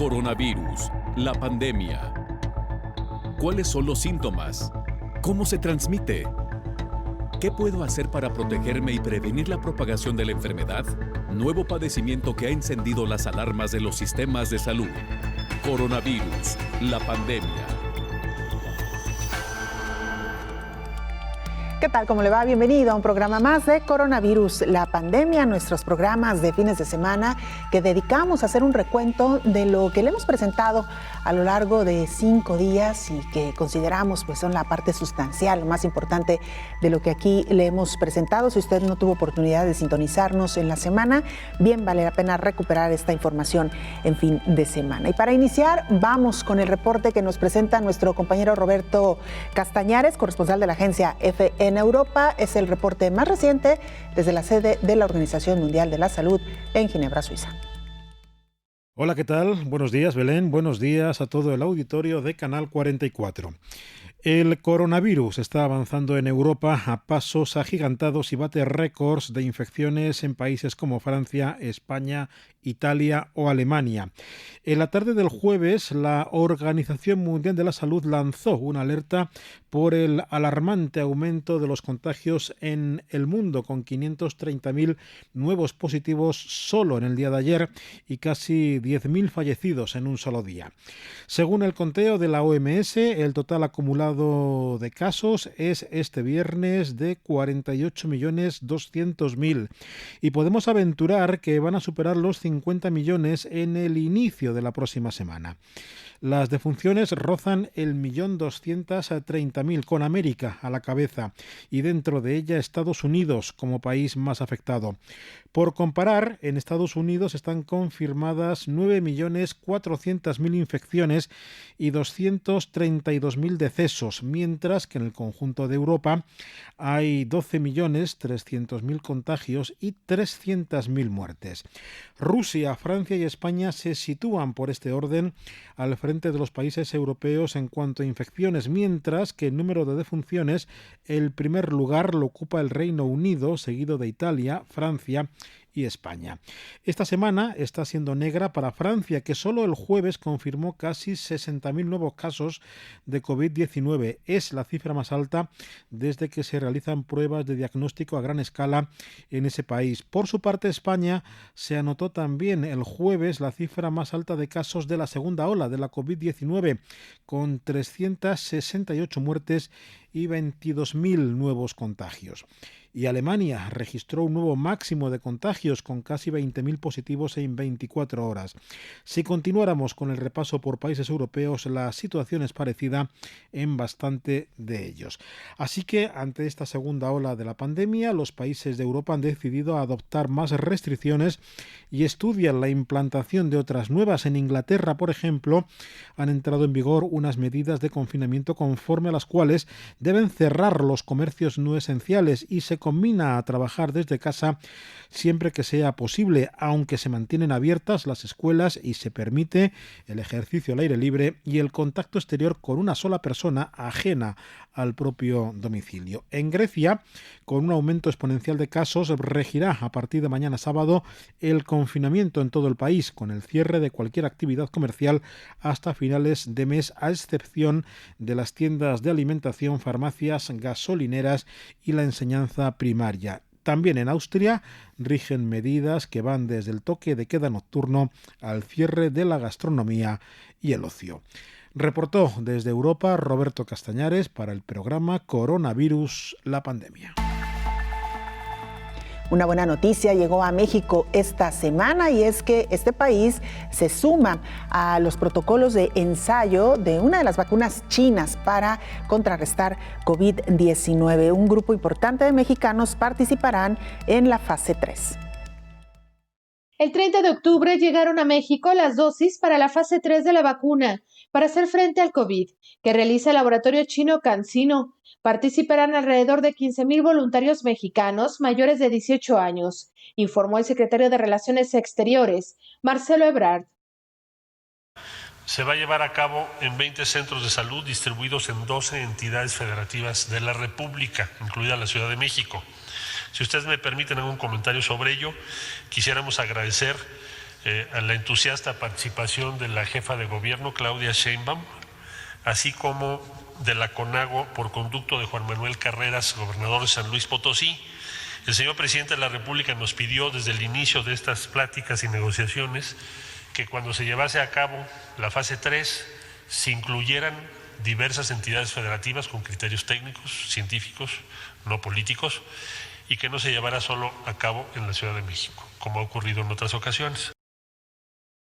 Coronavirus, la pandemia. ¿Cuáles son los síntomas? ¿Cómo se transmite? ¿Qué puedo hacer para protegerme y prevenir la propagación de la enfermedad? Nuevo padecimiento que ha encendido las alarmas de los sistemas de salud. Coronavirus, la pandemia. ¿Qué tal? ¿Cómo le va? Bienvenido a un programa más de Coronavirus, la pandemia, nuestros programas de fines de semana que dedicamos a hacer un recuento de lo que le hemos presentado a lo largo de 5 días y que consideramos pues son la parte sustancial, lo más importante de lo que aquí le hemos presentado. Si usted no tuvo oportunidad de sintonizarnos en la semana, bien vale la pena recuperar esta información en fin de semana. Y para iniciar, vamos con el reporte que nos presenta nuestro compañero Roberto Castañares, corresponsal de la agencia EFE en Europa. Es el reporte más reciente desde la sede de la Organización Mundial de la Salud en Ginebra, Suiza. Hola, ¿qué tal? Buenos días, Belén. Buenos días a todo el auditorio de Canal 44. El coronavirus está avanzando en Europa a pasos agigantados y bate récords de infecciones en países como Francia, España, Italia o Alemania. En la tarde del jueves, la Organización Mundial de la Salud lanzó una alerta por el alarmante aumento de los contagios en el mundo, con 530.000 nuevos positivos solo en el día de ayer y casi 10.000 fallecidos en un solo día. Según el conteo de la OMS, el total acumulado de casos es este viernes de 48.200.000 y podemos aventurar que van a superar los 50 millones en el inicio de la próxima semana. Las defunciones rozan el 1.230.000, con América a la cabeza y dentro de ella Estados Unidos como país más afectado. Por comparar, en Estados Unidos están confirmadas 9.400.000 infecciones y 232.000 decesos, mientras que en el conjunto de Europa hay 12.300.000 contagios y 300.000 muertes. Rusia, Francia y España se sitúan por este orden al frente de los países europeos en cuanto a infecciones, mientras que el número de defunciones, el primer lugar lo ocupa el Reino Unido, seguido de Italia, Francia y España. Esta semana está siendo negra para Francia, que solo el jueves confirmó casi 60.000 nuevos casos de COVID-19. Es la cifra más alta desde que se realizan pruebas de diagnóstico a gran escala en ese país. Por su parte, España se anotó también el jueves la cifra más alta de casos de la segunda ola de la COVID-19, con 368 muertes y 22.000 nuevos contagios. Y Alemania registró un nuevo máximo de contagios con casi 20.000 positivos en 24 horas. Si continuáramos con el repaso por países europeos, la situación es parecida en bastante de ellos. Así que ante esta segunda ola de la pandemia, los países de Europa han decidido adoptar más restricciones y estudian la implantación de otras nuevas. En Inglaterra, por ejemplo, han entrado en vigor unas medidas de confinamiento conforme a las cuales deben cerrar los comercios no esenciales y se combina a trabajar desde casa siempre que sea posible, aunque se mantienen abiertas las escuelas y se permite el ejercicio al aire libre y el contacto exterior con una sola persona ajena al propio domicilio. En Grecia, con un aumento exponencial de casos, regirá a partir de mañana sábado el confinamiento en todo el país, con el cierre de cualquier actividad comercial hasta finales de mes, a excepción de las tiendas de alimentación, farmacias, gasolineras y la enseñanza primaria. También en Austria rigen medidas que van desde el toque de queda nocturno al cierre de la gastronomía y el ocio. Reportó desde Europa Roberto Castañares para el programa Coronavirus, la pandemia. Una buena noticia llegó a México esta semana y es que este país se suma a los protocolos de ensayo de una de las vacunas chinas para contrarrestar COVID-19. Un grupo importante de mexicanos participarán en la fase 3. El 30 de octubre llegaron a México las dosis para la fase 3 de la vacuna para hacer frente al COVID, que realiza el laboratorio chino CanSino. Participarán alrededor de 15,000 voluntarios mexicanos mayores de 18 años, informó el secretario de Relaciones Exteriores, Marcelo Ebrard. Se va a llevar a cabo en 20 centros de salud distribuidos en 12 entidades federativas de la República, incluida la Ciudad de México. Si ustedes me permiten algún comentario sobre ello, quisiéramos agradecer a la entusiasta participación de la jefa de gobierno, Claudia Sheinbaum, así como de la CONAGO por conducto de Juan Manuel Carreras, gobernador de San Luis Potosí. El señor presidente de la República nos pidió desde el inicio de estas pláticas y negociaciones que cuando se llevase a cabo la fase 3 se incluyeran diversas entidades federativas con criterios técnicos, científicos, no políticos, y que no se llevara solo a cabo en la Ciudad de México, como ha ocurrido en otras ocasiones.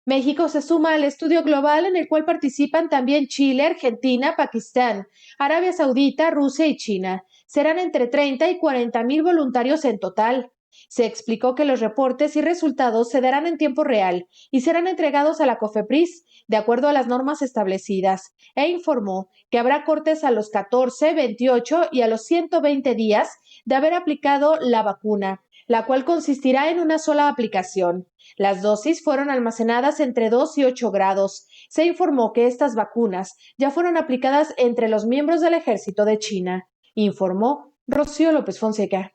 México se suma al estudio global en el cual participan también Chile, Argentina, Pakistán, Arabia Saudita, Rusia y China. Serán entre 30 y 40,000 voluntarios en total. Se explicó que los reportes y resultados se darán en tiempo real y serán entregados a la COFEPRIS de acuerdo a las normas establecidas, e informó que habrá cortes a los 14, 28 y a los 120 días de haber aplicado la vacuna, la cual consistirá en una sola aplicación. Las dosis fueron almacenadas entre 2 y 8 grados. Se informó que estas vacunas ya fueron aplicadas entre los miembros del ejército de China, informó Rocío López Fonseca.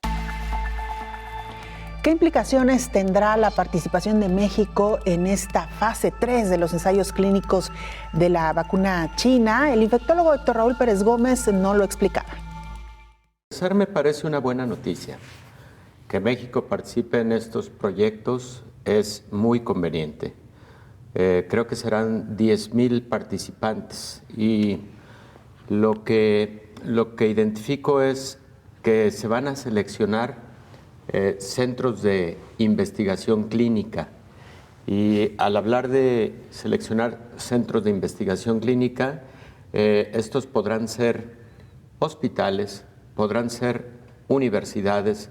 ¿Qué implicaciones tendrá la participación de México en esta fase 3 de los ensayos clínicos de la vacuna china? El infectólogo Héctor Raúl Pérez Gómez no lo explicaba. Me parece una buena noticia. Que México participe en estos proyectos es muy conveniente. Creo que serán 10,000 participantes y lo que identifico es que se van a seleccionar centros de investigación clínica, y al hablar de seleccionar centros de investigación clínica, estos podrán ser hospitales, podrán ser universidades,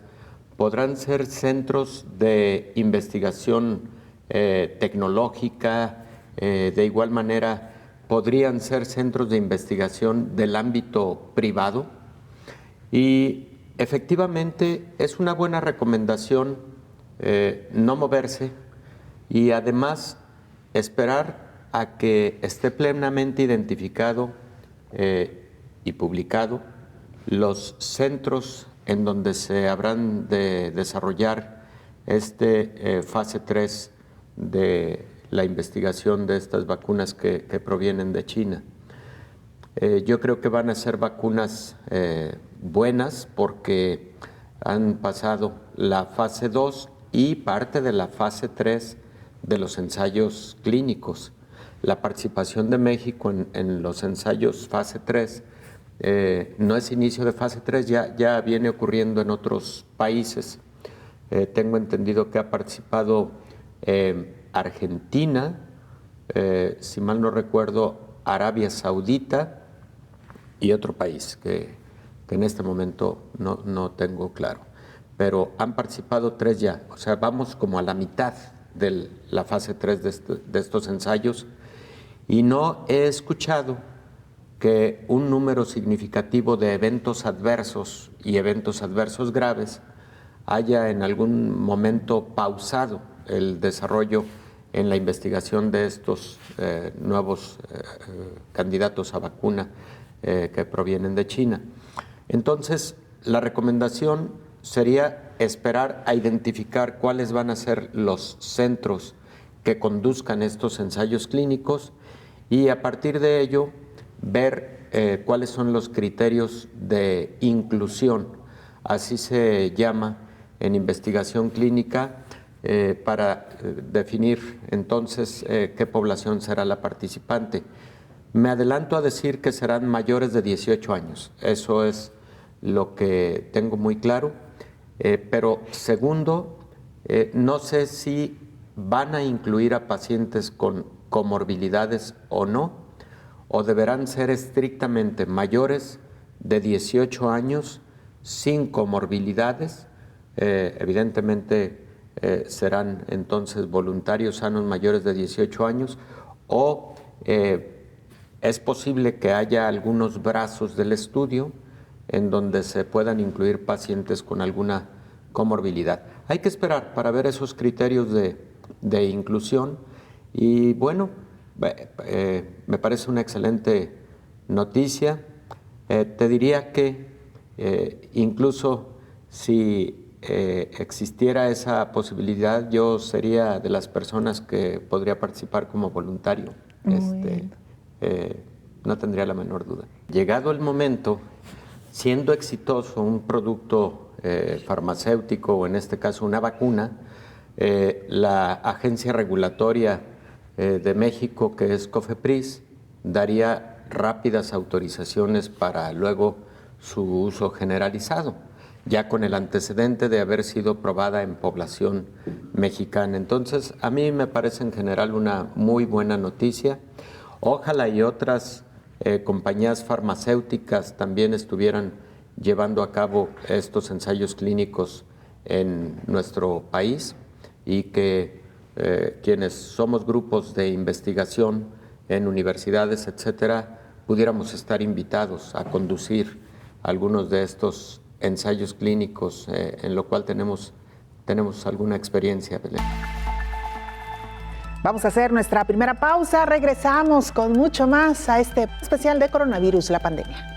podrán ser centros de investigación tecnológica, de igual manera podrían ser centros de investigación del ámbito privado, y efectivamente es una buena recomendación no moverse y además esperar a que esté plenamente identificado y publicado los centros en donde se habrán de desarrollar fase 3 de la investigación de estas vacunas que provienen de China. Yo creo que van a ser vacunas buenas porque han pasado la fase 2 y parte de la fase 3 de los ensayos clínicos. La participación de México en los ensayos fase 3 no es inicio de fase 3, ya viene ocurriendo en otros países. Tengo entendido que ha participado Argentina, si mal no recuerdo, Arabia Saudita y otro país que en este momento no tengo claro. Pero han participado 3 ya, o sea, vamos como a la mitad de la fase 3 de estos ensayos, y no he escuchado que un número significativo de eventos adversos y eventos adversos graves haya en algún momento pausado el desarrollo en la investigación de estos nuevos candidatos a vacuna que provienen de China. Entonces, la recomendación sería esperar a identificar cuáles van a ser los centros que conduzcan estos ensayos clínicos y a partir de ello ver cuáles son los criterios de inclusión, así se llama en investigación clínica, para definir entonces qué población será la participante. Me adelanto a decir que serán mayores de 18 años, eso es lo que tengo muy claro, pero segundo, no sé si van a incluir a pacientes con comorbilidades o no, o deberán ser estrictamente mayores de 18 años sin comorbilidades. Evidentemente serán entonces voluntarios sanos mayores de 18 años, o es posible que haya algunos brazos del estudio en donde se puedan incluir pacientes con alguna comorbilidad. Hay que esperar para ver esos criterios de inclusión y bueno, me parece una excelente noticia. Te diría que incluso si existiera esa posibilidad, yo sería de las personas que podría participar como voluntario. No tendría la menor duda. Llegado el momento, siendo exitoso un producto farmacéutico, o en este caso una vacuna, la agencia regulatoria de México, que es COFEPRIS, daría rápidas autorizaciones para luego su uso generalizado, ya con el antecedente de haber sido probada en población mexicana. Entonces, a mí me parece en general una muy buena noticia. Ojalá y otras compañías farmacéuticas también estuvieran llevando a cabo estos ensayos clínicos en nuestro país y que quienes somos grupos de investigación en universidades, etcétera, pudiéramos estar invitados a conducir algunos de estos ensayos clínicos, en lo cual tenemos alguna experiencia, Belén. Vamos a hacer nuestra primera pausa. Regresamos con mucho más a este especial de coronavirus, la pandemia.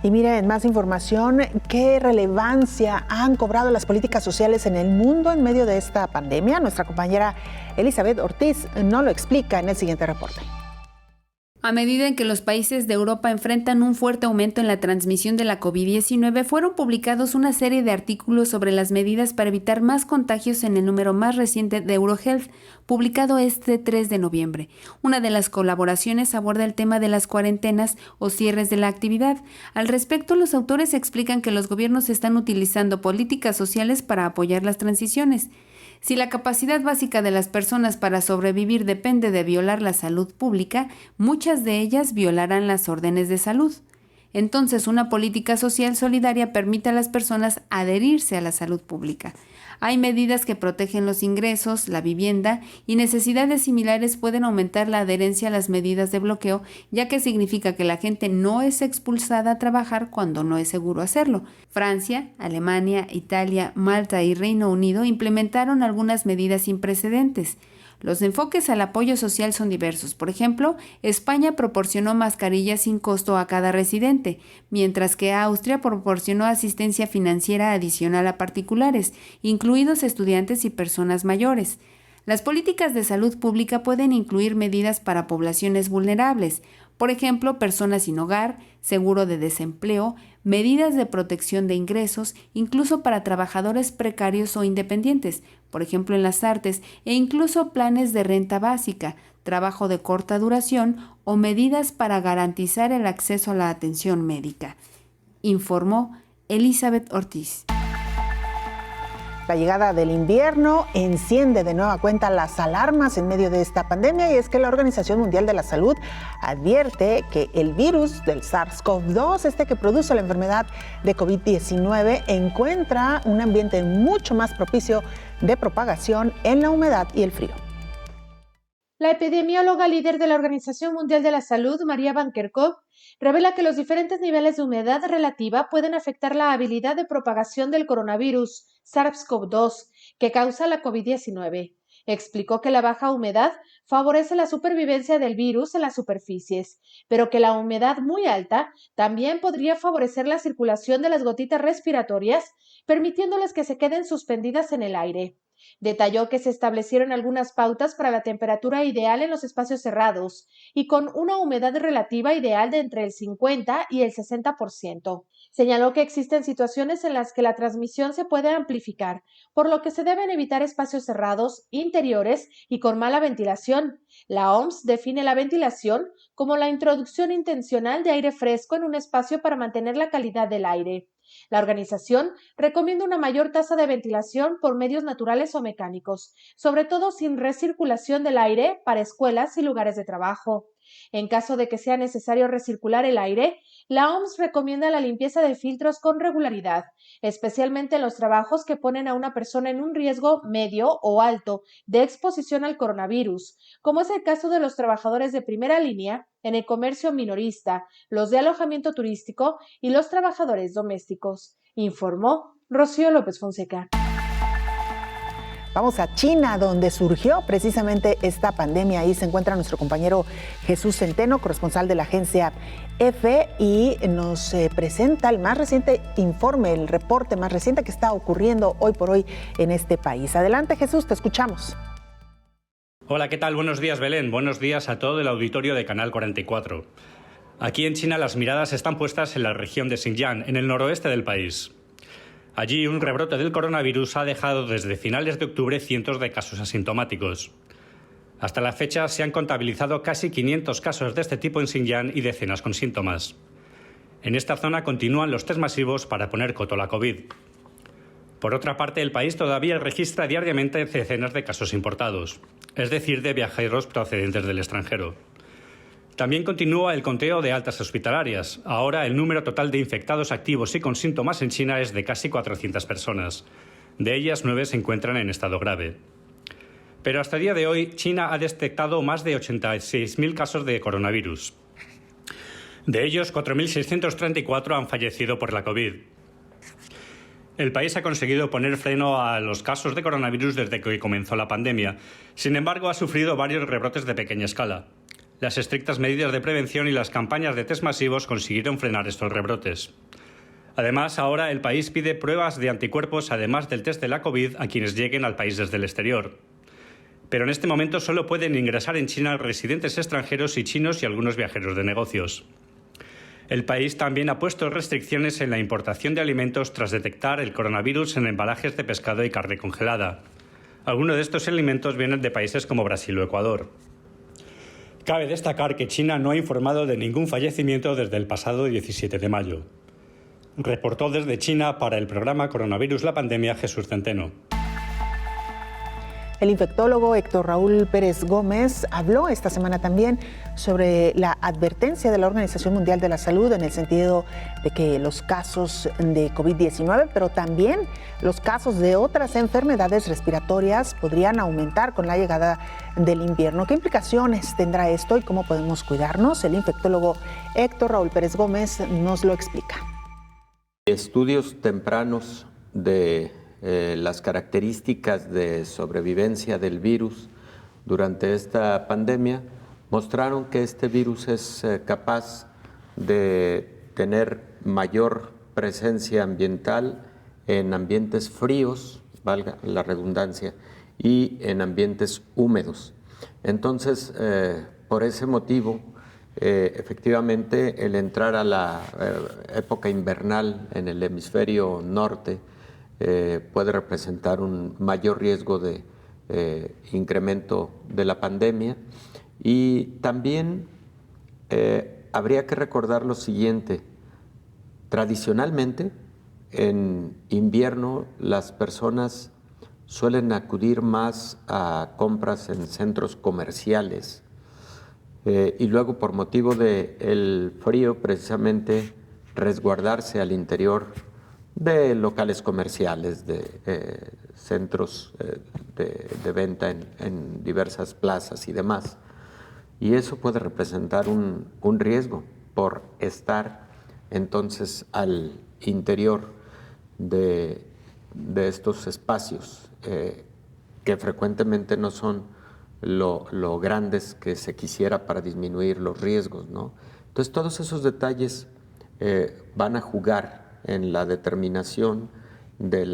Y miren, más información, ¿qué relevancia han cobrado las políticas sociales en el mundo en medio de esta pandemia? Nuestra compañera Elizabeth Ortiz nos lo explica en el siguiente reporte. A medida en que los países de Europa enfrentan un fuerte aumento en la transmisión de la COVID-19, fueron publicados una serie de artículos sobre las medidas para evitar más contagios en el número más reciente de EuroHealth, publicado este 3 de noviembre. Una de las colaboraciones aborda el tema de las cuarentenas o cierres de la actividad. Al respecto, los autores explican que los gobiernos están utilizando políticas sociales para apoyar las transiciones. Si la capacidad básica de las personas para sobrevivir depende de violar la salud pública, muchas de ellas violarán las órdenes de salud. Entonces, una política social solidaria permite a las personas adherirse a la salud pública. Hay medidas que protegen los ingresos, la vivienda y necesidades similares pueden aumentar la adherencia a las medidas de bloqueo, ya que significa que la gente no es expulsada a trabajar cuando no es seguro hacerlo. Francia, Alemania, Italia, Malta y Reino Unido implementaron algunas medidas sin precedentes. Los enfoques al apoyo social son diversos. Por ejemplo, España proporcionó mascarillas sin costo a cada residente, mientras que Austria proporcionó asistencia financiera adicional a particulares, incluidos estudiantes y personas mayores. Las políticas de salud pública pueden incluir medidas para poblaciones vulnerables, por ejemplo, personas sin hogar, seguro de desempleo, medidas de protección de ingresos, incluso para trabajadores precarios o independientes, por ejemplo en las artes, e incluso planes de renta básica, trabajo de corta duración o medidas para garantizar el acceso a la atención médica, informó Elizabeth Ortiz. La llegada del invierno enciende de nueva cuenta las alarmas en medio de esta pandemia, y es que la Organización Mundial de la Salud advierte que el virus del SARS-CoV-2, que produce la enfermedad de COVID-19, encuentra un ambiente mucho más propicio de propagación en la humedad y el frío. La epidemióloga líder de la Organización Mundial de la Salud, María Van Kerkhove, revela que los diferentes niveles de humedad relativa pueden afectar la habilidad de propagación del coronavirus SARS-CoV-2 que causa la COVID-19. Explicó que la baja humedad favorece la supervivencia del virus en las superficies, pero que la humedad muy alta también podría favorecer la circulación de las gotitas respiratorias, permitiéndoles que se queden suspendidas en el aire. Detalló que se establecieron algunas pautas para la temperatura ideal en los espacios cerrados y con una humedad relativa ideal de entre el 50 y el 60%. Señaló que existen situaciones en las que la transmisión se puede amplificar, por lo que se deben evitar espacios cerrados, interiores y con mala ventilación. La OMS define la ventilación como la introducción intencional de aire fresco en un espacio para mantener la calidad del aire. La organización recomienda una mayor tasa de ventilación por medios naturales o mecánicos, sobre todo sin recirculación del aire para escuelas y lugares de trabajo. En caso de que sea necesario recircular el aire, La OMS recomienda la limpieza de filtros con regularidad, especialmente en los trabajos que ponen a una persona en un riesgo medio o alto de exposición al coronavirus, como es el caso de los trabajadores de primera línea en el comercio minorista, los de alojamiento turístico y los trabajadores domésticos, informó Rocío López Fonseca. Vamos a China, donde surgió precisamente esta pandemia. Ahí se encuentra nuestro compañero Jesús Centeno, corresponsal de la agencia EFE, y nos presenta el más reciente informe, el reporte más reciente que está ocurriendo hoy por hoy en este país. Adelante, Jesús, te escuchamos. Hola, ¿qué tal? Buenos días, Belén. Buenos días a todo el auditorio de Canal 44. Aquí en China las miradas están puestas en la región de Xinjiang, en el noroeste del país. Allí, un rebrote del coronavirus ha dejado desde finales de octubre cientos de casos asintomáticos. Hasta la fecha se han contabilizado casi 500 casos de este tipo en Xinjiang y decenas con síntomas. En esta zona continúan los test masivos para poner coto a la COVID. Por otra parte, el país todavía registra diariamente decenas de casos importados, es decir, de viajeros procedentes del extranjero. También continúa el conteo de altas hospitalarias. Ahora el número total de infectados activos y con síntomas en China es de casi 400 personas. De ellas, 9 se encuentran en estado grave. Pero hasta el día de hoy, China ha detectado más de 86.000 casos de coronavirus. De ellos, 4.634 han fallecido por la COVID. El país ha conseguido poner freno a los casos de coronavirus desde que comenzó la pandemia. Sin embargo, ha sufrido varios rebrotes de pequeña escala. Las estrictas medidas de prevención y las campañas de test masivos consiguieron frenar estos rebrotes. Además, ahora el país pide pruebas de anticuerpos, además del test de la COVID, a quienes lleguen al país desde el exterior. Pero en este momento solo pueden ingresar en China residentes extranjeros y chinos y algunos viajeros de negocios. El país también ha puesto restricciones en la importación de alimentos tras detectar el coronavirus en embalajes de pescado y carne congelada. Algunos de estos alimentos vienen de países como Brasil o Ecuador. Cabe destacar que China no ha informado de ningún fallecimiento desde el pasado 17 de mayo. Reportó desde China para el programa Coronavirus la Pandemia Jesús Centeno. El infectólogo Héctor Raúl Pérez Gómez habló esta semana también sobre la advertencia de la Organización Mundial de la Salud en el sentido de que los casos de COVID-19, pero también los casos de otras enfermedades respiratorias podrían aumentar con la llegada del invierno. ¿Qué implicaciones tendrá esto y cómo podemos cuidarnos? El infectólogo Héctor Raúl Pérez Gómez nos lo explica. Estudios tempranos de las características de sobrevivencia del virus durante esta pandemia mostraron que este virus es capaz de tener mayor presencia ambiental en ambientes fríos, valga la redundancia, y en ambientes húmedos. Entonces, por ese motivo, efectivamente, el entrar a la época invernal en el hemisferio norte puede representar un mayor riesgo de incremento de la pandemia. Y también habría que recordar lo siguiente: tradicionalmente en invierno las personas suelen acudir más a compras en centros comerciales y luego, por motivo del frío, precisamente resguardarse al interior de locales comerciales, de centros de venta en diversas plazas y demás. Y eso puede representar un riesgo por estar entonces al interior de estos espacios que frecuentemente no son lo grandes que se quisiera para disminuir los riesgos, ¿no? Entonces todos esos detalles van a jugar en la determinación del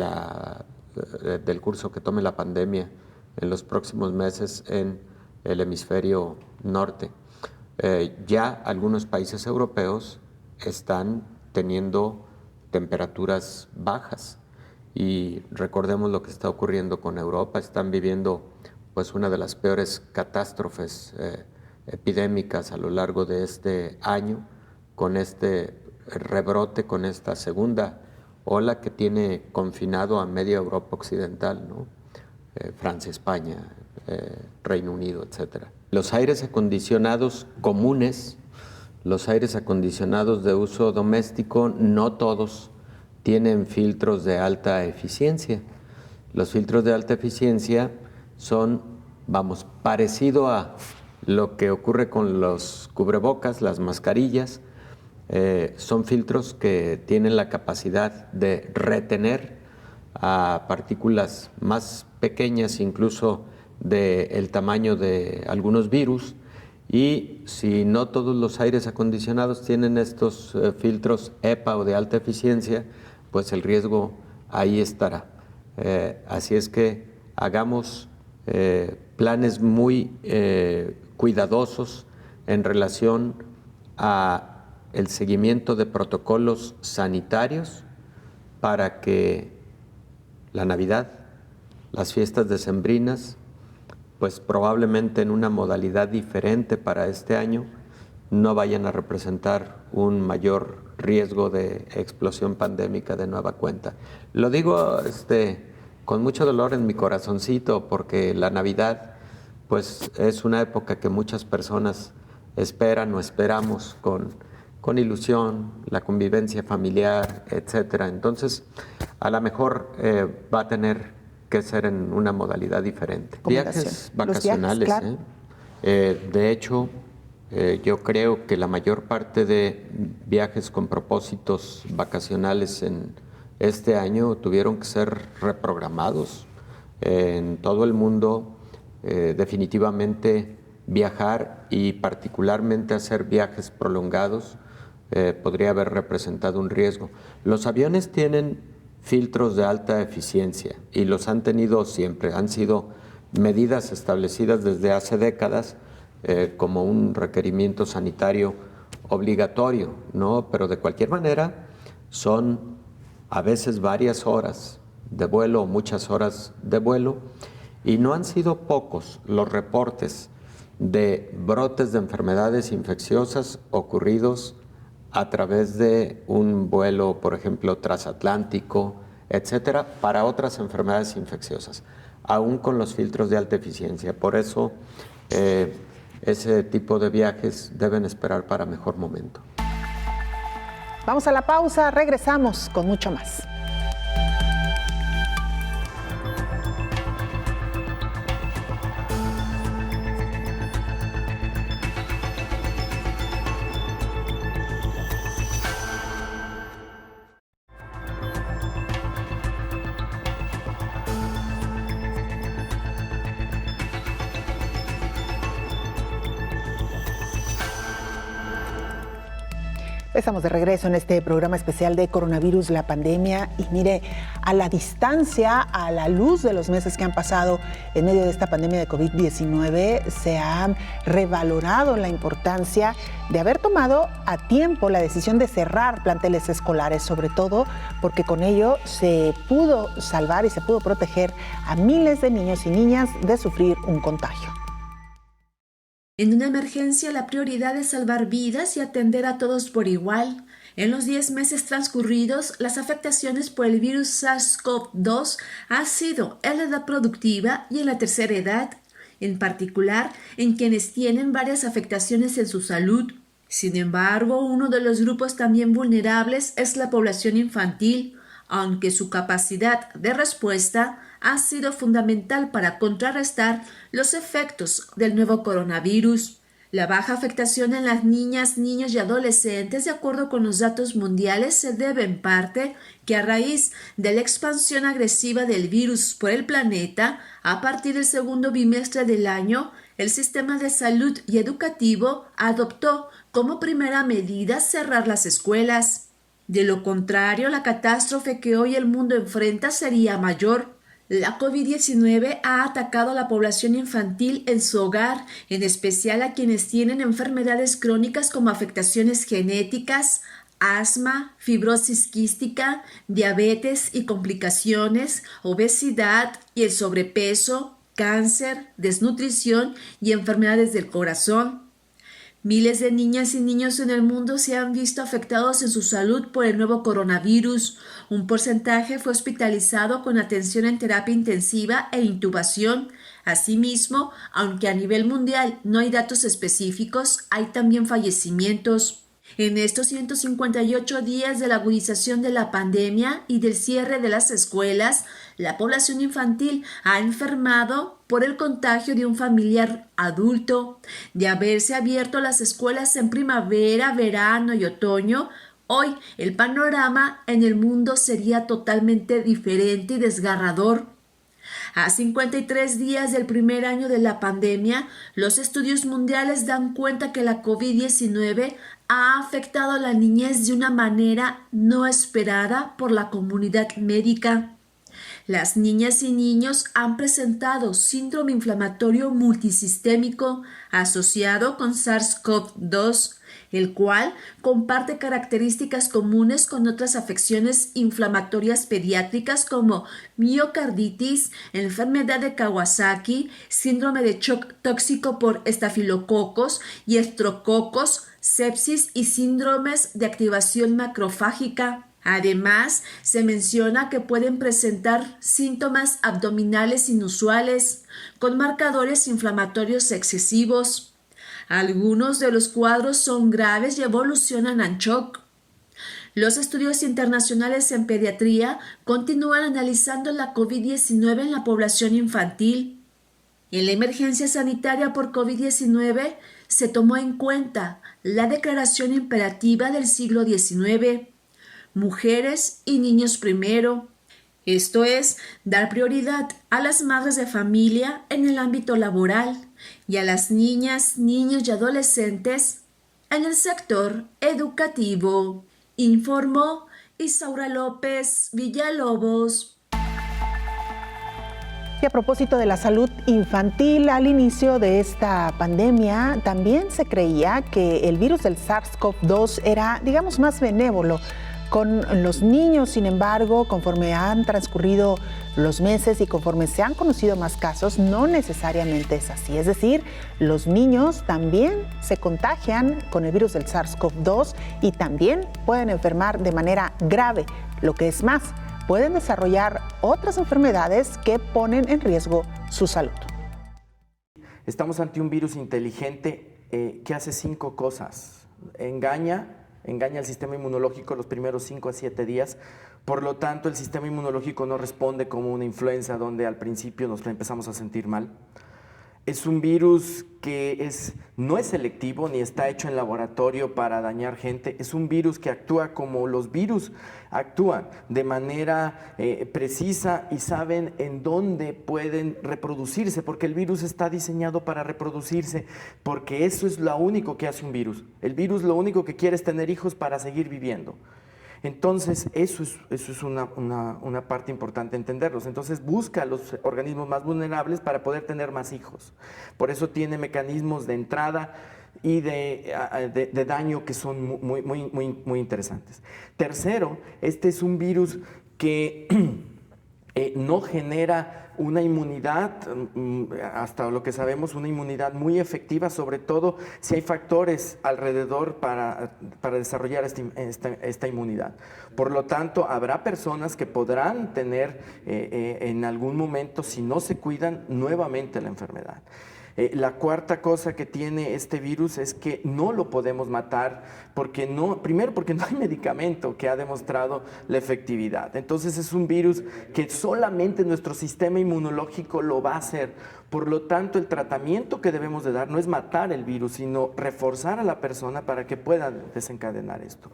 curso que tome la pandemia en los próximos meses en el hemisferio norte. Ya algunos países europeos están teniendo temperaturas bajas y recordemos lo que está ocurriendo con Europa. Están viviendo pues una de las peores catástrofes epidémicas a lo largo de este año, con este rebrote, con esta segunda ola que tiene confinado a media Europa occidental, ¿no? Francia, España, Reino Unido, etc. Los aires acondicionados comunes los aires acondicionados de uso doméstico, no todos tienen filtros de alta eficiencia. Los filtros de alta eficiencia son, parecido a lo que ocurre con los cubrebocas, las mascarillas. Son filtros que tienen la capacidad de retener a partículas más pequeñas, incluso del tamaño de algunos virus, y si no todos los aires acondicionados tienen estos filtros EPA o de alta eficiencia, pues el riesgo ahí estará. Así es que hagamos planes muy cuidadosos en relación a el seguimiento de protocolos sanitarios para que la Navidad, las fiestas decembrinas, pues probablemente en una modalidad diferente para este año, no vayan a representar un mayor riesgo de explosión pandémica de nueva cuenta. Lo digo con mucho dolor en mi corazoncito, porque la Navidad pues es una época que muchas personas esperan o esperamos con ilusión, la convivencia familiar, etcétera. Entonces, a lo mejor va a tener que ser en una modalidad diferente. Viajes vacacionales. Viajes, claro. De hecho, yo creo que la mayor parte de viajes con propósitos vacacionales en este año tuvieron que ser reprogramados. En todo el mundo, definitivamente viajar y particularmente hacer viajes prolongados podría haber representado un riesgo. Los aviones tienen filtros de alta eficiencia y los han tenido siempre. Han sido medidas establecidas desde hace décadas como un requerimiento sanitario obligatorio, ¿no? Pero de cualquier manera son a veces varias horas de vuelo o muchas horas de vuelo, y no han sido pocos los reportes de brotes de enfermedades infecciosas ocurridos a través de un vuelo, por ejemplo, transatlántico, etcétera, para otras enfermedades infecciosas, aún con los filtros de alta eficiencia. Por eso, ese tipo de viajes deben esperar para mejor momento. Vamos a la pausa, regresamos con mucho más. Estamos de regreso en este programa especial de coronavirus, la pandemia, y mire, a la distancia, a la luz de los meses que han pasado en medio de esta pandemia de COVID-19, se ha revalorado la importancia de haber tomado a tiempo la decisión de cerrar planteles escolares, sobre todo porque con ello se pudo salvar y se pudo proteger a miles de niños y niñas de sufrir un contagio. En una emergencia, la prioridad es salvar vidas y atender a todos por igual. En los 10 meses transcurridos, las afectaciones por el virus SARS-CoV-2 han sido en la edad productiva y en la tercera edad, en particular en quienes tienen varias afectaciones en su salud. Sin embargo, uno de los grupos también vulnerables es la población infantil, aunque su capacidad de respuesta ha sido fundamental para contrarrestar los efectos del nuevo coronavirus. La baja afectación en las niñas, niños y adolescentes, de acuerdo con los datos mundiales, se debe en parte que a raíz de la expansión agresiva del virus por el planeta, a partir del segundo bimestre del año, el sistema de salud y educativo adoptó como primera medida cerrar las escuelas. De lo contrario, la catástrofe que hoy el mundo enfrenta sería mayor. La COVID-19 ha atacado a la población infantil en su hogar, en especial a quienes tienen enfermedades crónicas como afectaciones genéticas, asma, fibrosis quística, diabetes y complicaciones, obesidad y el sobrepeso, cáncer, desnutrición y enfermedades del corazón. Miles de niñas y niños en el mundo se han visto afectados en su salud por el nuevo coronavirus. Un porcentaje fue hospitalizado con atención en terapia intensiva e intubación, Asimismo, aunque a nivel mundial no hay datos específicos, hay también fallecimientos. En estos 158 días de la agudización de la pandemia y del cierre de las escuelas, la población infantil ha enfermado por el contagio de un familiar adulto. De haberse abierto las escuelas en primavera, verano y otoño, hoy el panorama en el mundo sería totalmente diferente y desgarrador. A 53 días del primer año de la pandemia, los estudios mundiales dan cuenta que la COVID-19 ha afectado a la niñez de una manera no esperada por la comunidad médica. Las niñas y niños han presentado síndrome inflamatorio multisistémico asociado con SARS-CoV-2, el cual comparte características comunes con otras afecciones inflamatorias pediátricas como miocarditis, enfermedad de Kawasaki, síndrome de shock tóxico por estafilococos y estrococos, sepsis y síndromes de activación macrofágica. Además, se menciona que pueden presentar síntomas abdominales inusuales, con marcadores inflamatorios excesivos. Algunos de los cuadros son graves y evolucionan en shock. Los estudios internacionales en pediatría continúan analizando la COVID-19 en la población infantil. En la emergencia sanitaria por COVID-19 se tomó en cuenta la Declaración Imperativa del siglo XIX, Mujeres y niños primero. Esto es, dar prioridad a las madres de familia en el ámbito laboral y a las niñas, niños y adolescentes en el sector educativo, informó Isaura López Villalobos. Y a propósito de la salud infantil, al inicio de esta pandemia también se creía que el virus del SARS-CoV-2 era, digamos, más benévolo con los niños. Sin embargo, conforme han transcurrido los meses y conforme se han conocido más casos, no necesariamente es así. Es decir, los niños también se contagian con el virus del SARS-CoV-2 y también pueden enfermar de manera grave. Lo que es más, pueden desarrollar otras enfermedades que ponen en riesgo su salud. Estamos ante un virus inteligente que hace 5 cosas. Engaña el sistema inmunológico los primeros 5 a 7 días. Por lo tanto, el sistema inmunológico no responde como una influenza donde al principio nos empezamos a sentir mal. Es un virus que no es selectivo ni está hecho en laboratorio para dañar gente. Es un virus que actúa como los virus actúan, de manera precisa, y saben en dónde pueden reproducirse, porque el virus está diseñado para reproducirse, porque eso es lo único que hace un virus. El virus lo único que quiere es tener hijos para seguir viviendo. Entonces, eso es una parte importante entenderlos. Entonces, busca a los organismos más vulnerables para poder tener más hijos. Por eso tiene mecanismos de entrada y de daño que son muy interesantes. Tercero, este es un virus que no genera una inmunidad, hasta lo que sabemos, una inmunidad muy efectiva, sobre todo si hay factores alrededor para desarrollar esta inmunidad. Por lo tanto, habrá personas que podrán tener en algún momento, si no se cuidan, nuevamente la enfermedad. La cuarta cosa que tiene este virus es que no lo podemos matar primero porque no hay medicamento que ha demostrado la efectividad. Entonces es un virus que solamente nuestro sistema inmunológico lo va a hacer. Por lo tanto, el tratamiento que debemos de dar no es matar el virus, sino reforzar a la persona para que pueda desencadenar esto.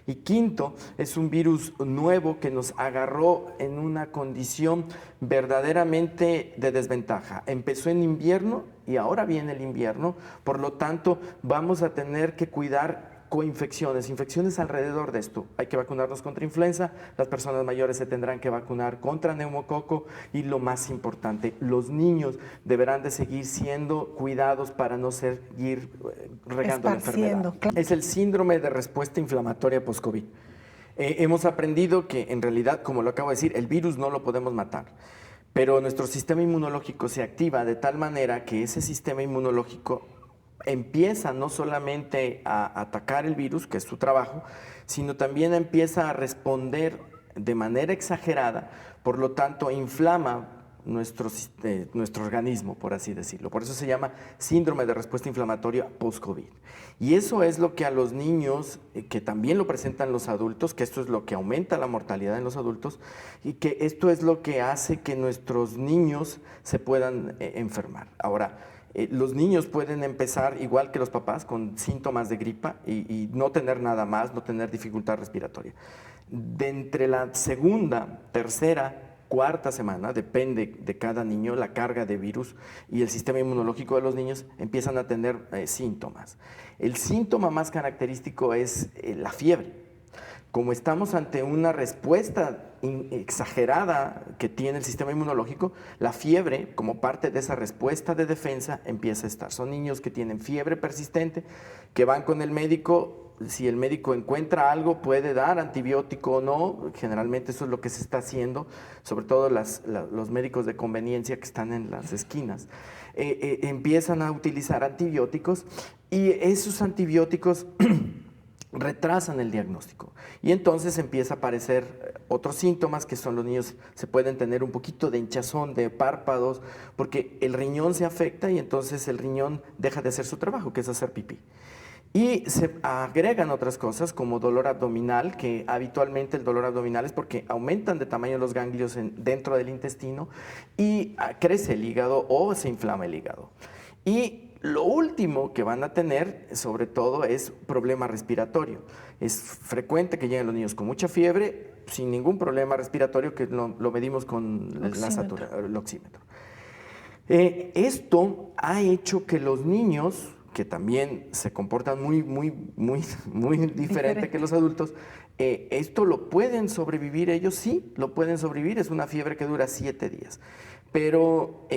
Y quinto, es un virus nuevo que nos agarró en una condición verdaderamente de desventaja. Empezó en invierno y ahora viene el invierno, por lo tanto vamos a tener que cuidar infecciones alrededor de esto. Hay que vacunarnos contra influenza, las personas mayores se tendrán que vacunar contra neumococo y lo más importante, los niños deberán de seguir siendo cuidados para no seguir regando la enfermedad. Es el síndrome de respuesta inflamatoria post-COVID. Hemos aprendido que en realidad, como lo acabo de decir, el virus no lo podemos matar, pero nuestro sistema inmunológico se activa de tal manera que ese sistema inmunológico empieza no solamente a atacar el virus, que es su trabajo, sino también empieza a responder de manera exagerada, por lo tanto inflama nuestro organismo, por así decirlo. Por eso se llama síndrome de respuesta inflamatoria post-COVID. Y eso es lo que a los niños, que también lo presentan los adultos, que esto es lo que aumenta la mortalidad en los adultos, y que esto es lo que hace que nuestros niños se puedan enfermar. Ahora, los niños pueden empezar, igual que los papás, con síntomas de gripa y no tener nada más, no tener dificultad respiratoria. De entre la segunda, tercera, cuarta semana, depende de cada niño, la carga de virus y el sistema inmunológico de los niños empiezan a tener síntomas. El síntoma más característico es la fiebre. Como estamos ante una respuesta exagerada que tiene el sistema inmunológico, la fiebre, como parte de esa respuesta de defensa, empieza a estar. Son niños que tienen fiebre persistente, que van con el médico. Si el médico encuentra algo, puede dar antibiótico o no. Generalmente eso es lo que se está haciendo, sobre todo los médicos de conveniencia que están en las esquinas. Empiezan a utilizar antibióticos y esos antibióticos retrasan el diagnóstico. Y entonces empieza a aparecer otros síntomas, que son los niños se pueden tener un poquito de hinchazón de párpados, porque el riñón se afecta y entonces el riñón deja de hacer su trabajo, que es hacer pipí. Y se agregan otras cosas como dolor abdominal, que habitualmente el dolor abdominal es porque aumentan de tamaño los ganglios dentro del intestino y crece el hígado o se inflama el hígado. Y lo último que van a tener, sobre todo, es problema respiratorio. Es frecuente que lleguen los niños con mucha fiebre, sin ningún problema respiratorio, que lo medimos con el oxímetro. Esto ha hecho que los niños, que también se comportan muy diferente que los adultos, esto lo pueden sobrevivir ellos, sí, lo pueden sobrevivir, es una fiebre que dura 7 días, pero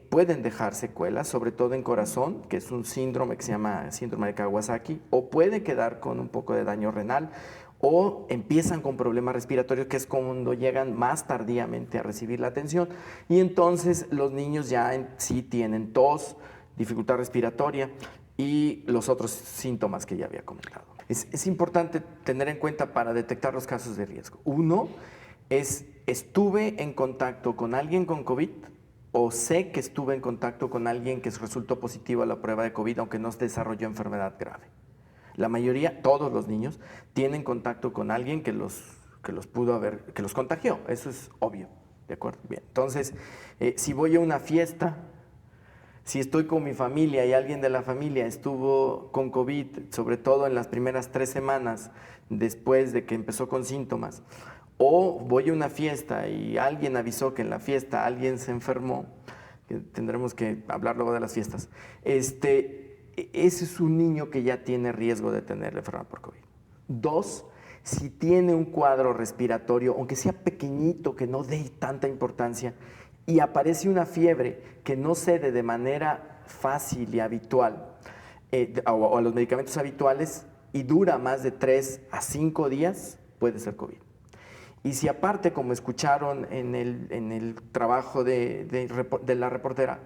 pueden dejar secuelas, sobre todo en corazón, que es un síndrome que se llama síndrome de Kawasaki, o puede quedar con un poco de daño renal, o empiezan con problemas respiratorios, que es cuando llegan más tardíamente a recibir la atención, y entonces los niños ya sí tienen tos, dificultad respiratoria y los otros síntomas que ya había comentado. Es importante tener en cuenta para detectar los casos de riesgo. Uno es, estuve en contacto con alguien con COVID o sé que estuve en contacto con alguien que resultó positivo a la prueba de COVID, aunque no desarrolló enfermedad grave. La mayoría, todos los niños, tienen contacto con alguien que los contagió. Eso es obvio, ¿de acuerdo? Bien, entonces, si voy a una fiesta, si estoy con mi familia y alguien de la familia estuvo con COVID, sobre todo en las primeras 3 semanas después de que empezó con síntomas, o voy a una fiesta y alguien avisó que en la fiesta alguien se enfermó, que tendremos que hablar luego de las fiestas, ese es un niño que ya tiene riesgo de tener la enfermedad por COVID. 2, si tiene un cuadro respiratorio, aunque sea pequeñito, que no dé tanta importancia, y aparece una fiebre que no cede de manera fácil y habitual o a los medicamentos habituales y dura más de 3 a 5 días, puede ser COVID. Y si aparte, como escucharon en el trabajo de la reportera,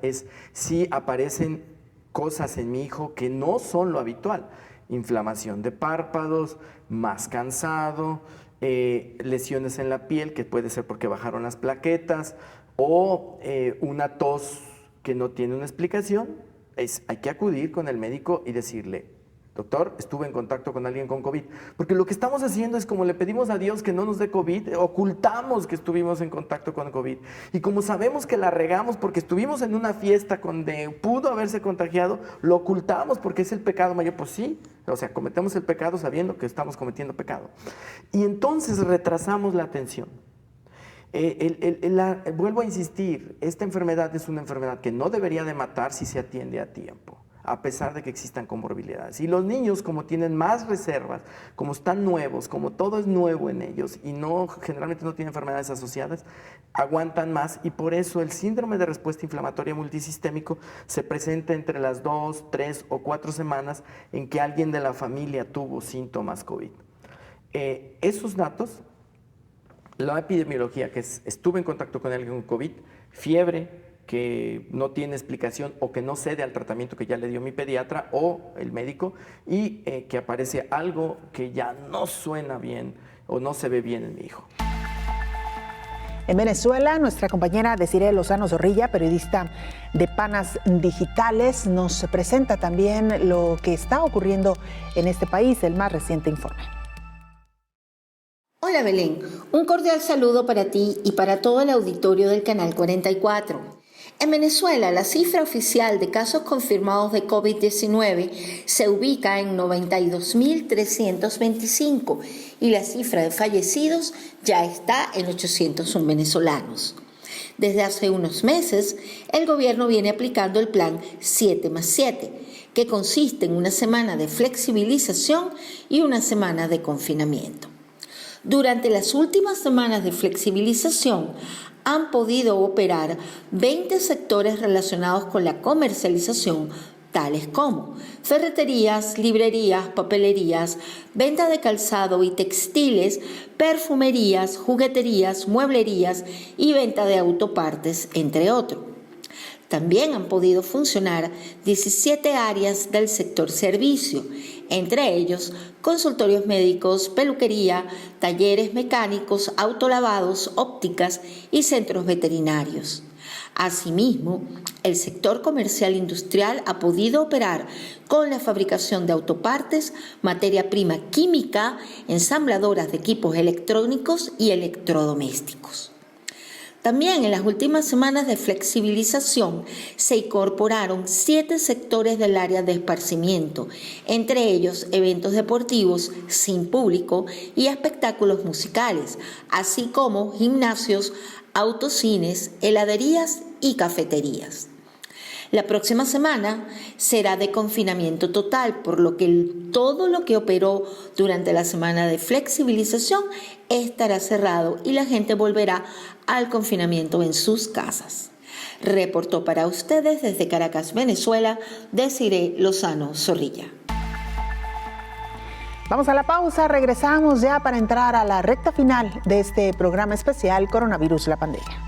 si aparecen cosas en mi hijo que no son lo habitual, inflamación de párpados, más cansado, lesiones en la piel, que puede ser porque bajaron las plaquetas, o una tos que no tiene una explicación, hay que acudir con el médico y decirle: doctor, estuve en contacto con alguien con COVID. Porque lo que estamos haciendo es, como le pedimos a Dios que no nos dé COVID, ocultamos que estuvimos en contacto con COVID. Y como sabemos que la regamos porque estuvimos en una fiesta donde pudo haberse contagiado, lo ocultamos porque es el pecado mayor. Pues sí, o sea, cometemos el pecado sabiendo que estamos cometiendo pecado. Y entonces retrasamos la atención. Vuelvo a insistir, esta enfermedad es una enfermedad que no debería de matar si se atiende a tiempo, a pesar de que existan comorbilidades. Y los niños, como tienen más reservas, como están nuevos, como todo es nuevo en ellos y generalmente no tienen enfermedades asociadas, aguantan más, y por eso el síndrome de respuesta inflamatoria multisistémico se presenta entre las 2, 3 o 4 semanas en que alguien de la familia tuvo síntomas COVID. Esos datos, la epidemiología, que estuve en contacto con alguien con COVID, fiebre que no tiene explicación o que no cede al tratamiento que ya le dio mi pediatra o el médico, y que aparece algo que ya no suena bien o no se ve bien en mi hijo. En Venezuela, nuestra compañera Desiree Lozano Zorrilla, periodista de Panas Digitales, nos presenta también lo que está ocurriendo en este país, el más reciente informe. Hola Belén, un cordial saludo para ti y para todo el auditorio del Canal 44. En Venezuela, la cifra oficial de casos confirmados de COVID-19 se ubica en 92.325 y la cifra de fallecidos ya está en 801 venezolanos. Desde hace unos meses, el gobierno viene aplicando el plan 7+7, que consiste en una semana de flexibilización y una semana de confinamiento. Durante las últimas semanas de flexibilización, han podido operar 20 sectores relacionados con la comercialización, tales como ferreterías, librerías, papelerías, venta de calzado y textiles, perfumerías, jugueterías, mueblerías y venta de autopartes, entre otros. También han podido funcionar 17 áreas del sector servicio, entre ellos consultorios médicos, peluquería, talleres mecánicos, autolavados, ópticas y centros veterinarios. Asimismo, el sector comercial industrial ha podido operar con la fabricación de autopartes, materia prima química, ensambladoras de equipos electrónicos y electrodomésticos. También en las últimas semanas de flexibilización se incorporaron 7 sectores del área de esparcimiento, entre ellos eventos deportivos sin público y espectáculos musicales, así como gimnasios, autocines, heladerías y cafeterías. La próxima semana será de confinamiento total, por lo que todo lo que operó durante la semana de flexibilización estará cerrado y la gente volverá al confinamiento en sus casas. Reportó para ustedes desde Caracas, Venezuela, Desiree Lozano Zorrilla. Vamos a la pausa, regresamos ya para entrar a la recta final de este programa especial Coronavirus, la pandemia.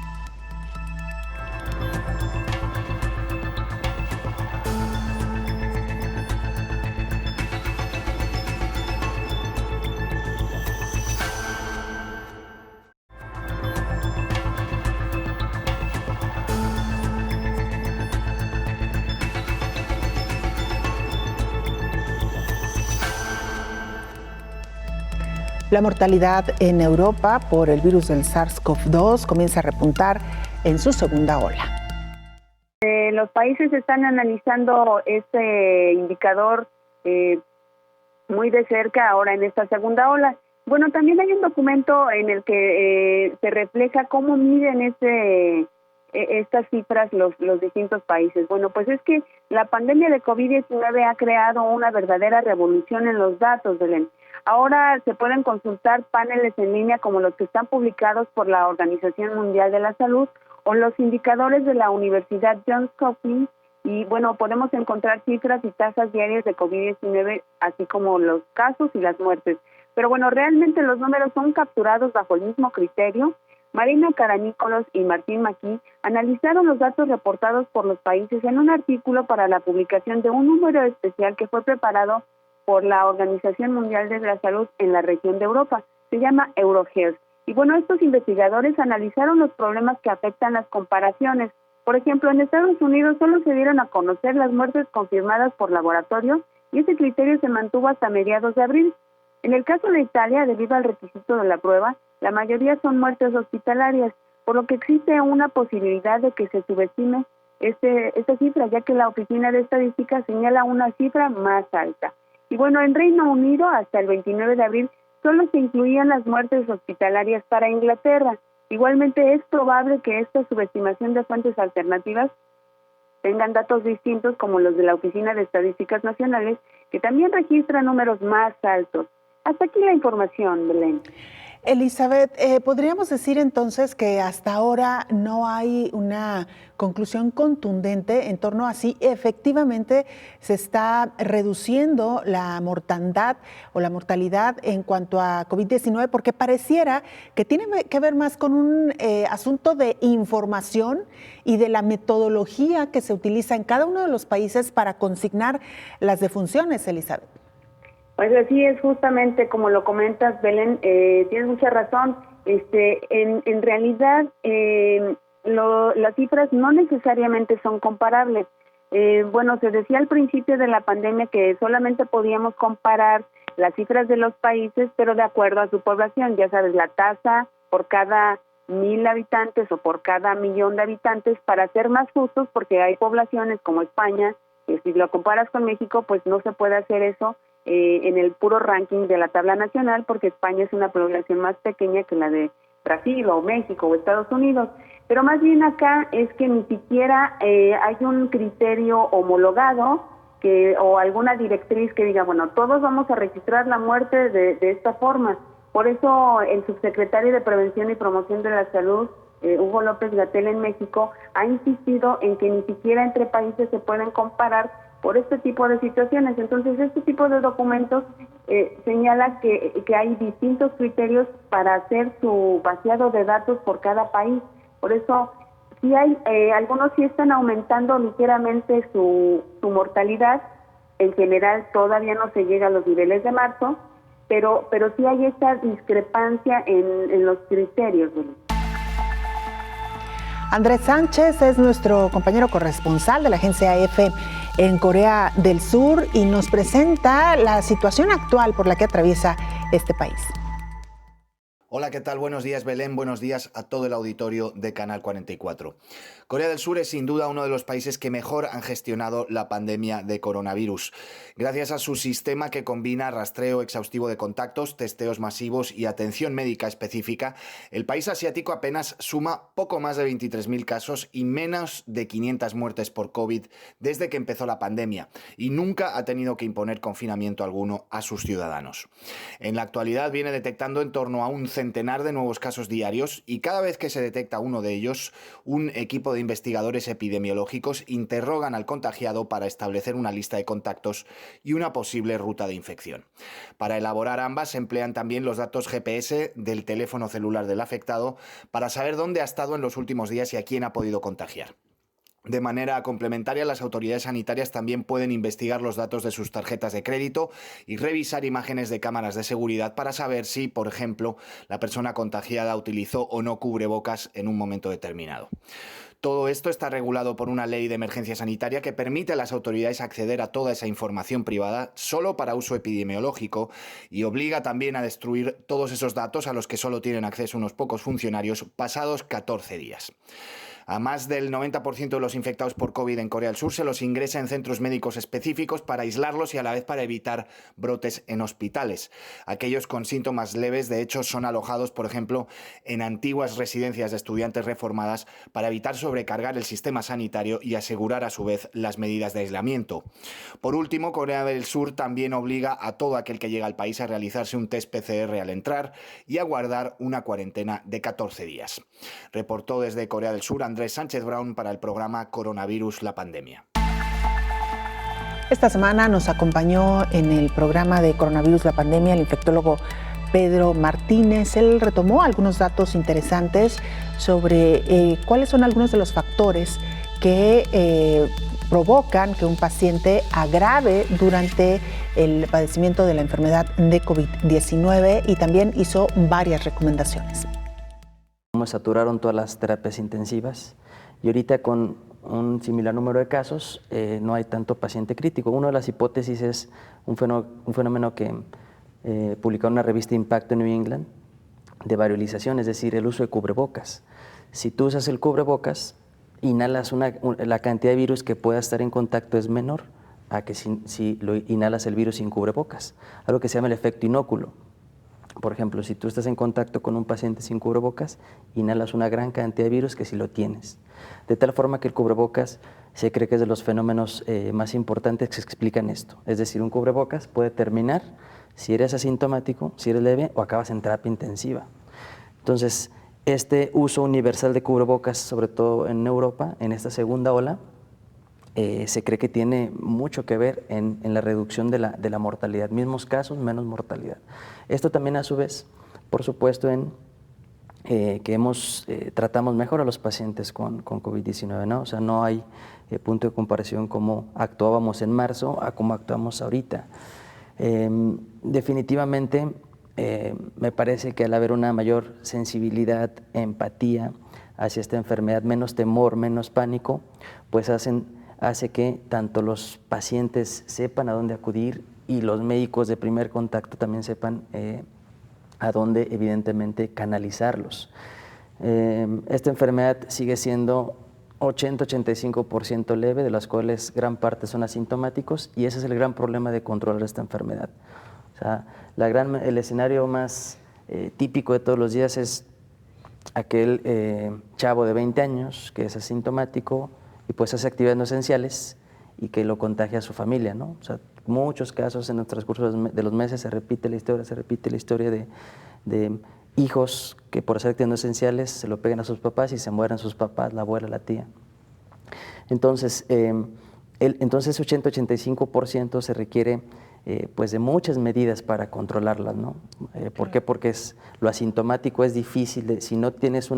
La mortalidad en Europa por el virus del SARS-CoV-2 comienza a repuntar en su segunda ola. Los países están analizando este indicador muy de cerca ahora en esta segunda ola. Bueno, también hay un documento en el que se refleja cómo miden estas cifras los distintos países. Bueno, pues es que la pandemia de COVID-19 ha creado una verdadera revolución en los datos, Belén. Ahora se pueden consultar paneles en línea como los que están publicados por la Organización Mundial de la Salud o los indicadores de la Universidad Johns Hopkins y, bueno, podemos encontrar cifras y tasas diarias de COVID-19, así como los casos y las muertes. Pero, bueno, realmente los números son capturados bajo el mismo criterio. Marina Caranícolos y Martín Maquí analizaron los datos reportados por los países en un artículo para la publicación de un número especial que fue preparado por la Organización Mundial de la Salud en la región de Europa. Se llama EuroHealth. Y bueno, estos investigadores analizaron los problemas que afectan las comparaciones. Por ejemplo, en Estados Unidos solo se dieron a conocer las muertes confirmadas por laboratorio y ese criterio se mantuvo hasta mediados de abril. En el caso de Italia, debido al requisito de la prueba, la mayoría son muertes hospitalarias, por lo que existe una posibilidad de que se subestime esta cifra, ya que la Oficina de Estadística señala una cifra más alta. Y bueno, en Reino Unido, hasta el 29 de abril, solo se incluían las muertes hospitalarias para Inglaterra. Igualmente es probable que esta subestimación de fuentes alternativas tengan datos distintos como los de la Oficina de Estadísticas Nacionales, que también registra números más altos. Hasta aquí la información, Belén. Elizabeth, ¿podríamos decir entonces que hasta ahora no hay una conclusión contundente en torno a si efectivamente se está reduciendo la mortandad o la mortalidad en cuanto a COVID-19? Porque pareciera que tiene que ver más con un asunto de información y de la metodología que se utiliza en cada uno de los países para consignar las defunciones, Elizabeth. Pues así es, justamente como lo comentas, Belén, tienes mucha razón. En realidad, las cifras no necesariamente son comparables. Bueno, se decía al principio de la pandemia que solamente podíamos comparar las cifras de los países, pero de acuerdo a su población. Ya sabes, la tasa por cada 1,000 habitantes o por cada 1,000,000 de habitantes, para ser más justos, porque hay poblaciones como España, que si lo comparas con México, pues no se puede hacer eso en el puro ranking de la tabla nacional, porque España es una población más pequeña que la de Brasil o México o Estados Unidos. Pero más bien acá es que ni siquiera hay un criterio homologado o alguna directriz que diga, bueno, todos vamos a registrar la muerte de esta forma. Por eso el subsecretario de Prevención y Promoción de la Salud, Hugo López-Gatell, en México, ha insistido en que ni siquiera entre países se pueden comparar por este tipo de situaciones. Entonces, este tipo de documentos señala que hay distintos criterios para hacer su vaciado de datos por cada país. Por eso, sí hay algunos sí están aumentando ligeramente su mortalidad. En general, todavía no se llega a los niveles de marzo, pero sí hay esta discrepancia en los criterios. Andrés Sánchez es nuestro compañero corresponsal de la agencia AF en Corea del Sur y nos presenta la situación actual por la que atraviesa este país. Hola, ¿qué tal? Buenos días, Belén. Buenos días a todo el auditorio de Canal 44. Corea del Sur es sin duda uno de los países que mejor han gestionado la pandemia de coronavirus. Gracias a su sistema que combina rastreo exhaustivo de contactos, testeos masivos y atención médica específica, el país asiático apenas suma poco más de 23.000 casos y menos de 500 muertes por COVID desde que empezó la pandemia, y nunca ha tenido que imponer confinamiento alguno a sus ciudadanos. En la actualidad viene detectando en torno a un centenar de nuevos casos diarios y cada vez que se detecta uno de ellos, un equipo de investigadores epidemiológicos interrogan al contagiado para establecer una lista de contactos y una posible ruta de infección. Para elaborar ambas se emplean también los datos GPS del teléfono celular del afectado para saber dónde ha estado en los últimos días y a quién ha podido contagiar. De manera complementaria, las autoridades sanitarias también pueden investigar los datos de sus tarjetas de crédito y revisar imágenes de cámaras de seguridad para saber si, por ejemplo, la persona contagiada utilizó o no cubrebocas en un momento determinado. Todo esto está regulado por una ley de emergencia sanitaria que permite a las autoridades acceder a toda esa información privada solo para uso epidemiológico y obliga también a destruir todos esos datos a los que solo tienen acceso unos pocos funcionarios pasados 14 días. A más del 90% de los infectados por COVID en Corea del Sur se los ingresa en centros médicos específicos para aislarlos y a la vez para evitar brotes en hospitales. Aquellos con síntomas leves, de hecho, son alojados, por ejemplo, en antiguas residencias de estudiantes reformadas para evitar sobrecargar el sistema sanitario y asegurar a su vez las medidas de aislamiento. Por último, Corea del Sur también obliga a todo aquel que llega al país a realizarse un test PCR al entrar y a guardar una cuarentena de 14 días. Reportó desde Corea del Sur Andrés Sánchez Brown para el programa Coronavirus, la pandemia. Esta semana nos acompañó en el programa de Coronavirus, la pandemia, el infectólogo Pedro Martínez. Él retomó algunos datos interesantes sobre cuáles son algunos de los factores que provocan que un paciente agrave durante el padecimiento de la enfermedad de COVID-19 y también hizo varias recomendaciones. Saturaron todas las terapias intensivas y ahorita con un similar número de casos no hay tanto paciente crítico. Una de las hipótesis es un fenómeno que publicó una revista Impacto en New England de variolización, es decir, el uso de cubrebocas. Si tú usas el cubrebocas, inhalas la cantidad de virus que pueda estar en contacto es menor a que si lo inhalas el virus sin cubrebocas, algo que se llama el efecto inóculo. Por ejemplo, si tú estás en contacto con un paciente sin cubrebocas, inhalas una gran cantidad de virus que si lo tienes. De tal forma que el cubrebocas se cree que es de los fenómenos más importantes que explican esto. Es decir, un cubrebocas puede terminar si eres asintomático, si eres leve o acabas en terapia intensiva. Entonces, este uso universal de cubrebocas, sobre todo en Europa, en esta segunda ola, se cree que tiene mucho que ver en la reducción de la mortalidad. Mismos casos, menos mortalidad. Esto también a su vez, por supuesto, en que tratamos mejor a los pacientes con COVID-19, ¿no? O sea, no hay punto de comparación como actuábamos en marzo a cómo actuamos ahorita. Definitivamente me parece que al haber una mayor sensibilidad, empatía hacia esta enfermedad, menos temor, menos pánico, pues hace que tanto los pacientes sepan a dónde acudir y los médicos de primer contacto también sepan a dónde evidentemente canalizarlos. Esta enfermedad sigue siendo 80-85% leve, de las cuales gran parte son asintomáticos, y ese es el gran problema de controlar esta enfermedad. O sea, el escenario más típico de todos los días es aquel chavo de 20 años que es asintomático y pues hace actividades no esenciales y que lo contagia a su familia, ¿no? O sea, muchos casos en el transcurso de los meses se repite la historia de hijos que por hacer actividades no esenciales se lo pegan a sus papás y se mueren sus papás, la abuela, la tía. Entonces, entonces 80-85% se requiere pues de muchas medidas para controlarlas, ¿no? ¿Por qué? Porque lo asintomático es difícil, si no tienes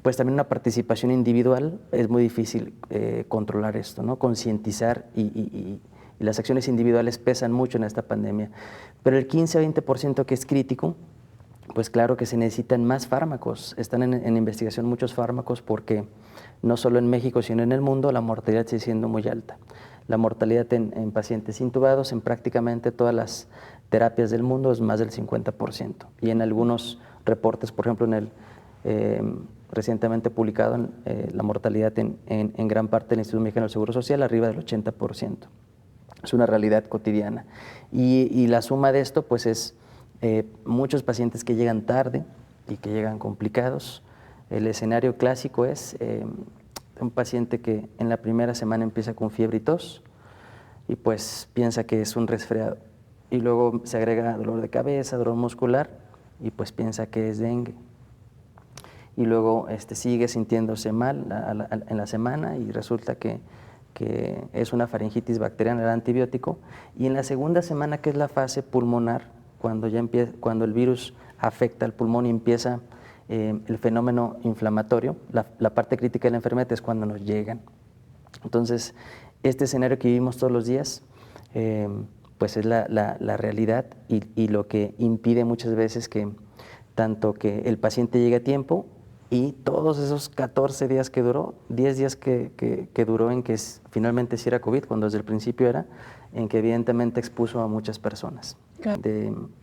pues también una participación individual, es muy difícil controlar esto, ¿no? Concientizar y las acciones individuales pesan mucho en esta pandemia. Pero el 15-20% que es crítico, pues claro que se necesitan más fármacos. Están en investigación muchos fármacos porque no solo en México, sino en el mundo, la mortalidad sigue siendo muy alta. La mortalidad en pacientes intubados en prácticamente todas las terapias del mundo es más del 50%. Y en algunos reportes, por ejemplo, en el recientemente publicado, la mortalidad en gran parte del Instituto Mexicano del Seguro Social, arriba del 80%. Es una realidad cotidiana. Y la suma de esto, pues es muchos pacientes que llegan tarde y que llegan complicados. El escenario clásico es un paciente que en la primera semana empieza con fiebre y tos y pues piensa que es un resfriado. Y luego se agrega dolor de cabeza, dolor muscular y pues piensa que es dengue. Y luego sigue sintiéndose mal en la semana y resulta que es una faringitis bacteriana, el antibiótico. Y en la segunda semana, que es la fase pulmonar, cuando el virus afecta al pulmón y empieza el fenómeno inflamatorio, la parte crítica de la enfermedad es cuando nos llegan. Entonces, este escenario que vivimos todos los días, pues es la realidad y lo que impide muchas veces que tanto que el paciente llegue a tiempo y todos esos 14 días que duró, 10 días que duró en que finalmente sí era COVID, cuando desde el principio era, en que evidentemente expuso a muchas personas. Claro.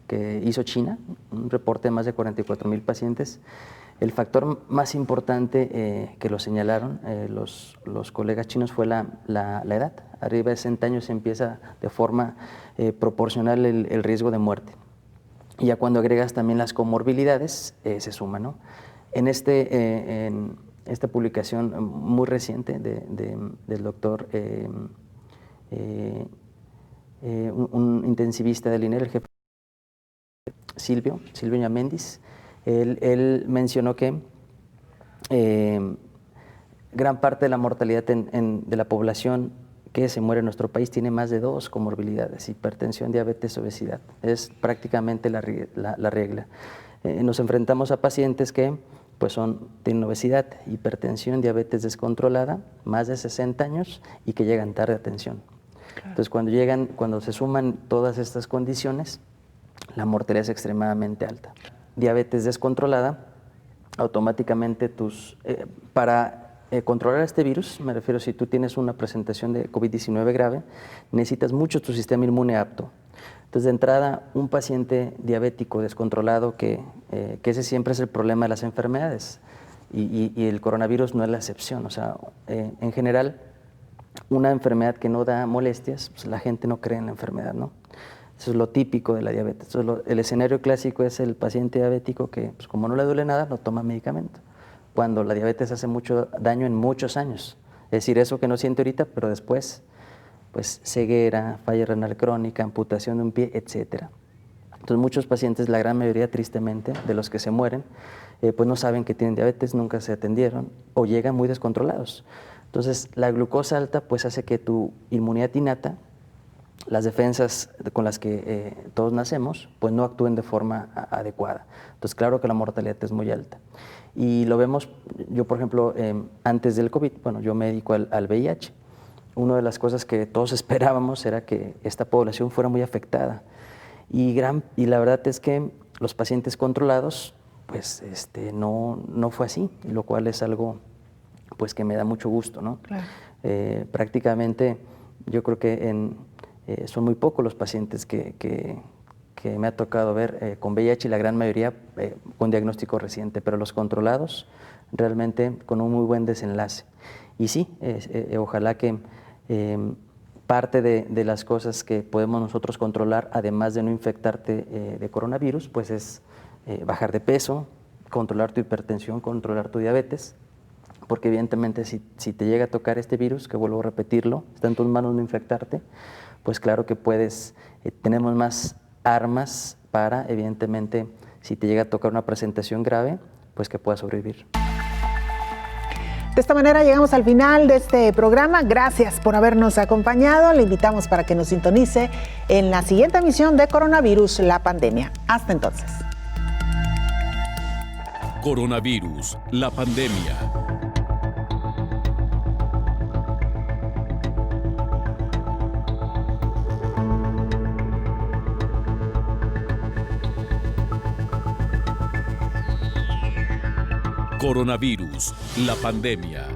Que hizo China, un reporte de más de 44,000 pacientes. El factor más importante que lo señalaron los colegas chinos fue la edad. Arriba de 60 años se empieza de forma proporcional el riesgo de muerte. Y ya cuando agregas también las comorbilidades, se suma, ¿no? En esta publicación muy reciente del doctor, un intensivista del INER, el jefe Silvio Ñamendi, él mencionó que gran parte de la mortalidad de la población que se muere en nuestro país tiene más de 2 comorbilidades: hipertensión, diabetes, obesidad. Es prácticamente la regla. Nos enfrentamos a pacientes que pues tienen obesidad, hipertensión, diabetes descontrolada, más de 60 años y que llegan tarde a atención. Claro. Entonces, cuando se suman todas estas condiciones, la mortalidad es extremadamente alta. Diabetes descontrolada, automáticamente para controlar este virus, me refiero, si tú tienes una presentación de COVID-19 grave, necesitas mucho tu sistema inmune apto. Entonces, de entrada, un paciente diabético descontrolado, que ese siempre es el problema de las enfermedades, y el coronavirus no es la excepción. O sea, en general, una enfermedad que no da molestias, pues la gente no cree en la enfermedad, ¿no? Eso es lo típico de la diabetes. Entonces, el escenario clásico es el paciente diabético que, pues, como no le duele nada, no toma medicamento, cuando la diabetes hace mucho daño en muchos años. Es decir, eso que no siente ahorita, pero después, pues ceguera, falla renal crónica, amputación de un pie, etc. Entonces, muchos pacientes, la gran mayoría tristemente, de los que se mueren, pues no saben que tienen diabetes, nunca se atendieron o llegan muy descontrolados. Entonces, la glucosa alta pues hace que tu inmunidad innata, las defensas con las que todos nacemos, pues no actúen de forma adecuada. Entonces, claro que la mortalidad es muy alta. Y lo vemos, yo por ejemplo, antes del COVID, bueno, yo me dedico al VIH. una de las cosas que todos esperábamos era que esta población fuera muy afectada. Y la verdad es que los pacientes controlados, pues no fue así, lo cual es algo pues que me da mucho gusto, ¿no? Claro. Prácticamente yo creo que son muy pocos los pacientes que me ha tocado ver con VIH y la gran mayoría con diagnóstico reciente, pero los controlados realmente con un muy buen desenlace. Y sí, ojalá que parte de las cosas que podemos nosotros controlar, además de no infectarte de coronavirus, pues es bajar de peso, controlar tu hipertensión, controlar tu diabetes, porque evidentemente si te llega a tocar este virus, que vuelvo a repetirlo, está en tus manos no infectarte, pues claro que tenemos más armas para, evidentemente, si te llega a tocar una presentación grave, pues que puedas sobrevivir. De esta manera llegamos al final de este programa. Gracias por habernos acompañado. Le invitamos para que nos sintonice en la siguiente emisión de Coronavirus, la pandemia. Hasta entonces. Coronavirus, la pandemia. Coronavirus, la pandemia.